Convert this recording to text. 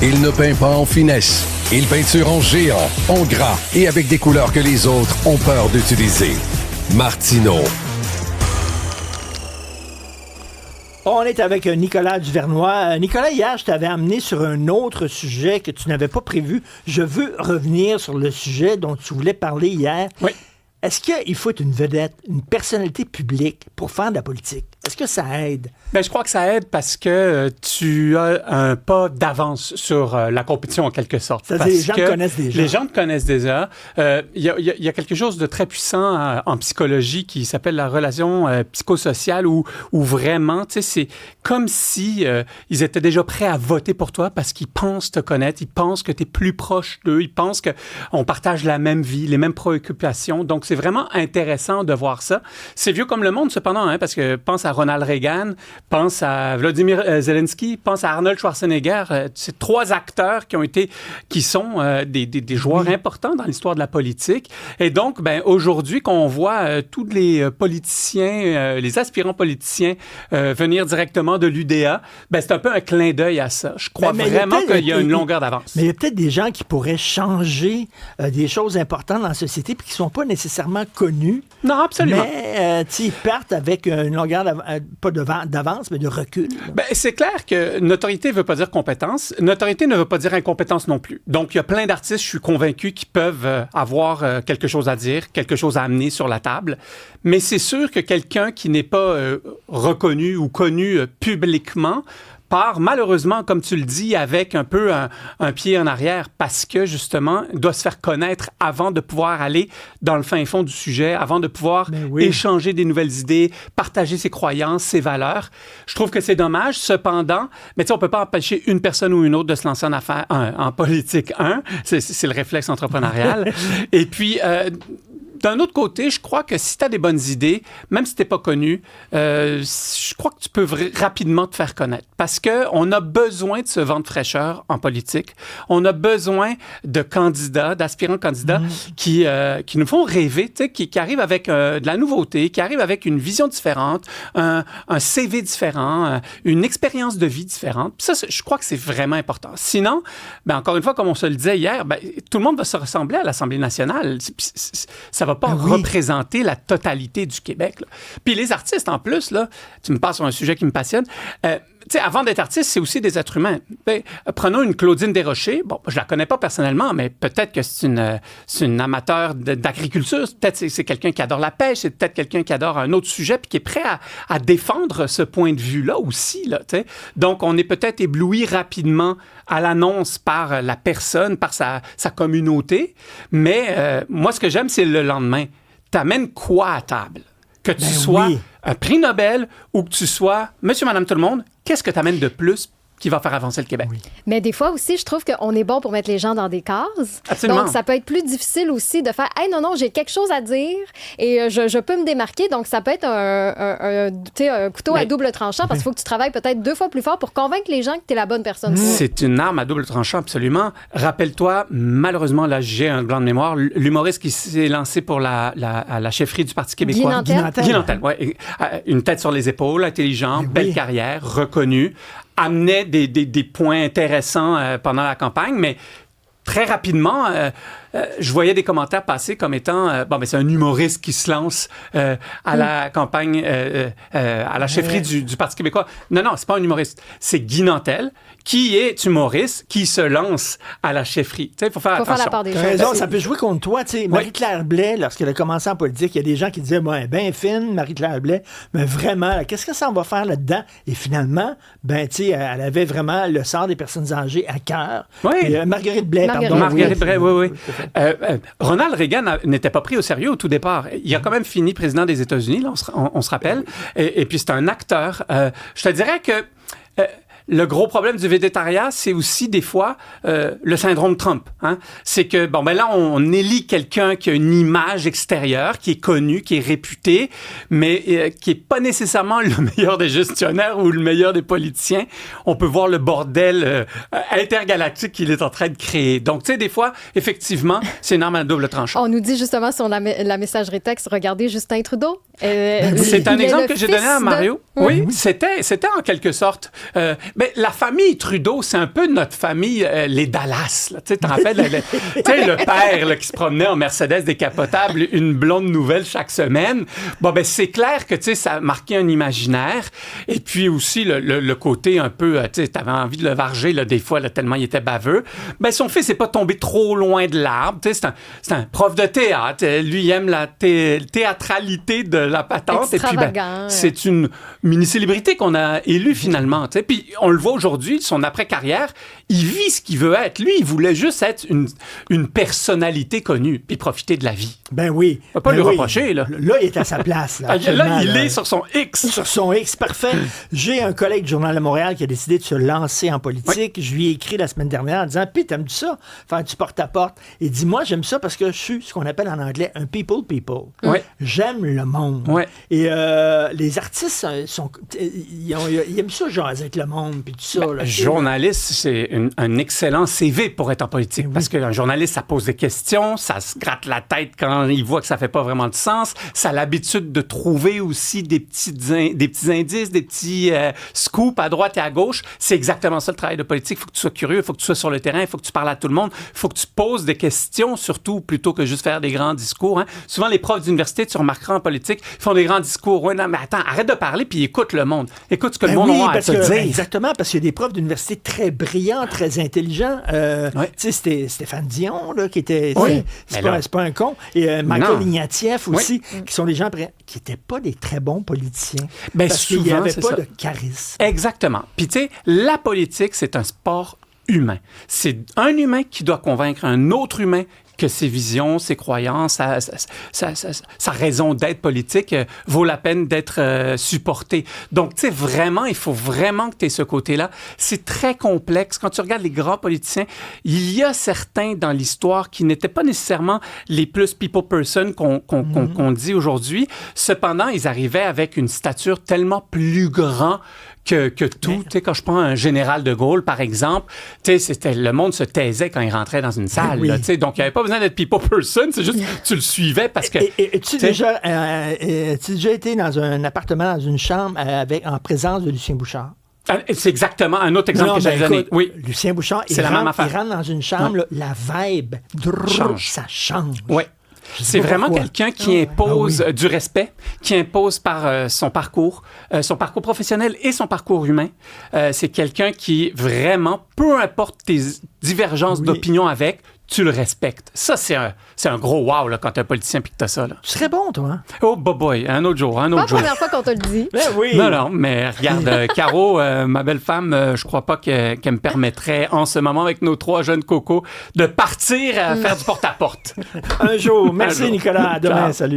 Il ne peint pas en finesse. Il peinture en géant, en gras et avec des couleurs que les autres ont peur d'utiliser. Martineau. On est avec Nicolas Duvernois. Nicolas, hier, je t'avais amené sur un autre sujet que tu n'avais pas prévu. Je veux revenir sur le sujet dont tu voulais parler hier. Oui. Est-ce qu'il faut être une vedette, une personnalité publique pour faire de la politique? Est-ce que ça aide? Bien, je crois que ça aide parce que tu as un pas d'avance sur la compétition, en quelque sorte. C'est-à-dire les gens te connaissent déjà. Les gens te connaissent déjà. Il y a quelque chose de très puissant en psychologie qui s'appelle la relation psychosociale où vraiment, tu sais, c'est comme si ils étaient déjà prêts à voter pour toi parce qu'ils pensent te connaître, ils pensent que tu es plus proche d'eux, ils pensent qu'on partage la même vie, les mêmes préoccupations. Donc, c'est vraiment intéressant de voir ça. C'est vieux comme le monde, cependant, hein, parce que pense à Ronald Reagan, pense à Vladimir Zelensky, pense à Arnold Schwarzenegger. C'est trois acteurs qui sont des joueurs importants dans l'histoire de la politique. Et donc, ben, aujourd'hui, quand on voit tous les politiciens, les aspirants politiciens venir directement de l'UDA, ben, c'est un peu un clin d'œil à ça. Je crois vraiment qu'il y a une longueur d'avance. Mais il y a peut-être des gens qui pourraient changer des choses importantes dans la société puis qui ne sont pas nécessairement connus. Non, absolument. Mais ils partent avec une longueur pas d'avance, mais de recul. Ben, c'est clair que notoriété ne veut pas dire compétence. Notoriété ne veut pas dire incompétence non plus. Donc, il y a plein d'artistes, je suis convaincu, qui peuvent avoir quelque chose à dire, quelque chose à amener sur la table. Mais c'est sûr que quelqu'un qui n'est pas reconnu ou connu publiquement part, malheureusement, comme tu le dis, avec un peu un pied en arrière parce que, justement, il doit se faire connaître avant de pouvoir aller dans le fin fond du sujet, avant de pouvoir échanger des nouvelles idées, partager ses croyances, ses valeurs. Je trouve que c'est dommage. Cependant, mais on ne peut pas empêcher une personne ou une autre de se lancer en politique. C'est le réflexe entrepreneurial. Et puis... d'un autre côté, je crois que si tu as des bonnes idées, même si tu n'es pas connu, je crois que tu peux rapidement te faire connaître. Parce qu'on a besoin de ce vent de fraîcheur en politique. On a besoin de candidats, d'aspirants candidats qui nous font rêver, qui arrivent avec de la nouveauté, qui arrivent avec une vision différente, un CV différent, une expérience de vie différente. Puis ça, je crois que c'est vraiment important. Sinon, ben, encore une fois, comme on se le disait hier, ben, tout le monde va se ressembler à l'Assemblée nationale. Ça va pas représenter la totalité du Québec. Là. Puis les artistes, en plus, là, tu me parles sur un sujet qui me passionne. Tu sais, avant d'être artiste, c'est aussi des êtres humains. Ben, prenons une Claudine Desrochers. Bon, je la connais pas personnellement, mais peut-être que c'est une amateur d'agriculture. Peut-être que c'est quelqu'un qui adore la pêche. C'est peut-être quelqu'un qui adore un autre sujet puis qui est prêt à défendre ce point de vue-là aussi. Là, tu sais. Donc, on est peut-être ébloui rapidement à l'annonce par la personne, par sa communauté. Mais moi, ce que j'aime, c'est le lendemain. T'amènes quoi à table? Que tu sois un prix Nobel ou que tu sois monsieur, madame, tout le monde, qu'est-ce que tu amènes de plus qui va faire avancer le Québec? Oui. Mais des fois aussi, je trouve qu'on est bon pour mettre les gens dans des cases. Absolument. Donc, ça peut être plus difficile aussi de faire « Hey, non, j'ai quelque chose à dire et je peux me démarquer. » Donc, ça peut être un couteau à double tranchant parce qu'il faut que tu travailles peut-être 2 fois plus fort pour convaincre les gens que tu es la bonne personne. C'est une arme à double tranchant, absolument. Rappelle-toi, malheureusement, là, j'ai un blanc de mémoire, l'humoriste qui s'est lancé pour la chefferie du Parti québécois. Guy Nantel, oui. Une tête sur les épaules, intelligent, belle carrière, reconnu, amenait des points intéressants pendant la campagne, mais très rapidement, je voyais des commentaires passer comme étant ben, c'est un humoriste qui se lance à la campagne, à la chefferie du Parti québécois. Non, c'est pas un humoriste. C'est Guy Nantel qui est humoriste, qui se lance à la chefferie. Il faut faire attention. Faire la part des choses. Raison, ça peut jouer contre toi. Marie-Claire Blais, lorsqu'elle a commencé en politique, il y a des gens qui disaient, bien fine, Marie-Claire Blais, mais vraiment, qu'est-ce que ça va faire là-dedans? Et finalement, elle avait vraiment le sort des personnes âgées à cœur. Oui. Marguerite Blais, pardon. Marguerite Blais, oui. Ronald Reagan n'était pas pris au sérieux au tout départ. Il a quand même fini président des États-Unis, là, on se rappelle. Et puis, c'est un acteur. Je te dirais que... le gros problème du végétariat, c'est aussi des fois le syndrome Trump. Hein? C'est que, là, on élit quelqu'un qui a une image extérieure, qui est connu, qui est réputé, mais qui n'est pas nécessairement le meilleur des gestionnaires ou le meilleur des politiciens. On peut voir le bordel intergalactique qu'il est en train de créer. Donc, tu sais, des fois, effectivement, c'est une arme à double tranchant. On nous dit justement sur la messagerie texte, regardez Justin Trudeau. C'est un exemple que j'ai donné à Mario. Oui, c'était en quelque sorte. Mais la famille Trudeau, c'est un peu notre famille, les Dallas. Tu te rappelles, le père là, qui se promenait en Mercedes décapotable, une blonde nouvelle chaque semaine. Bon, ben c'est clair que ça a marqué un imaginaire. Et puis aussi le côté un peu, tu avais envie de le varger là, des fois, là, tellement il était baveux. Ben son fils n'est pas tombé trop loin de l'arbre. C'est un prof de théâtre. Lui, il aime la théâtralité de la patente. Et puis, c'est une mini-célébrité qu'on a élue finalement. Puis on le voit aujourd'hui, son après-carrière, il vit ce qu'il veut être. Lui, il voulait juste être une personnalité connue puis profiter de la vie. Ben oui. On va pas lui reprocher, là. Là, il est à sa place. Là, il est sur son X. Sur son X, parfait. J'ai un collègue du Journal de Montréal qui a décidé de se lancer en politique. Oui. Je lui ai écrit la semaine dernière en disant « Puis, t'aimes-tu ça? Faire du porte-à-porte. » Il dit « Moi, j'aime ça parce que je suis ce qu'on appelle en anglais un people. Oui. J'aime le monde. Oui. Et les artistes, ils aiment ça, jaser avec le monde, puis tout ça. Là, journaliste, c'est un excellent CV pour être en politique. Oui. Parce qu'un journaliste, ça pose des questions, ça se gratte la tête quand il voit que ça fait pas vraiment de sens. Ça a l'habitude de trouver aussi des petits indices, des petits scoops à droite et à gauche. C'est exactement ça le travail de politique. Il faut que tu sois curieux, il faut que tu sois sur le terrain, il faut que tu parles à tout le monde, il faut que tu poses des questions, surtout, plutôt que juste faire des grands discours. Hein. Souvent, les profs d'université, tu remarqueras en politique, ils font des grands discours. Ouais, non, mais attends, arrête de parler puis écoute le monde. Écoute ce que le monde a à te dire. Exactement, parce qu'il y a des profs d'université très brillants, très intelligents. Tu sais, c'était Stéphane Dion, là, qui était... C'est pas un con. Et Michael Ignatieff aussi, qui sont des gens qui n'étaient pas des très bons politiciens. Parce qu'il n'y avait pas de charisme. Exactement. Puis tu sais, la politique, c'est un sport humain. C'est un humain qui doit convaincre un autre humain que ses visions, ses croyances, sa raison d'être politique vaut la peine d'être supportée. Donc, tu sais, vraiment, il faut vraiment que tu aies ce côté-là. C'est très complexe. Quand tu regardes les grands politiciens, il y a certains dans l'histoire qui n'étaient pas nécessairement les plus people person qu'on dit aujourd'hui. Cependant, ils arrivaient avec une stature tellement plus grande que tout. Tu sais, quand je prends un général de Gaulle, par exemple, tu sais, le monde se taisait quand il rentrait dans une salle. Oui. Là, tu sais, donc, il n'y avait pas besoin d'être people person, c'est juste tu le suivais parce que... Tu as déjà été dans un appartement, dans une chambre en présence de Lucien Bouchard? C'est exactement un autre exemple que j'avais donné. Oui. Lucien Bouchard, il rentre dans une chambre, là, la vibe, ça change. Oui. C'est vraiment quelqu'un qui impose du respect, qui impose par son parcours professionnel et son parcours humain. C'est quelqu'un qui vraiment, peu importe tes divergences d'opinion avec, tu le respectes. Ça, c'est un gros wow là, quand t'es un politicien puis que t'as ça. Là. Tu serais bon, toi. Hein? Oh, boy, un autre jour. Pas la première fois qu'on te le dit. Ben oui. Non, mais regarde, Caro, ma belle femme, je crois pas qu'elle me permettrait en ce moment, avec nos 3 jeunes cocos, de partir à faire du porte-à-porte. Un jour. Merci, Nicolas. À demain. Salut.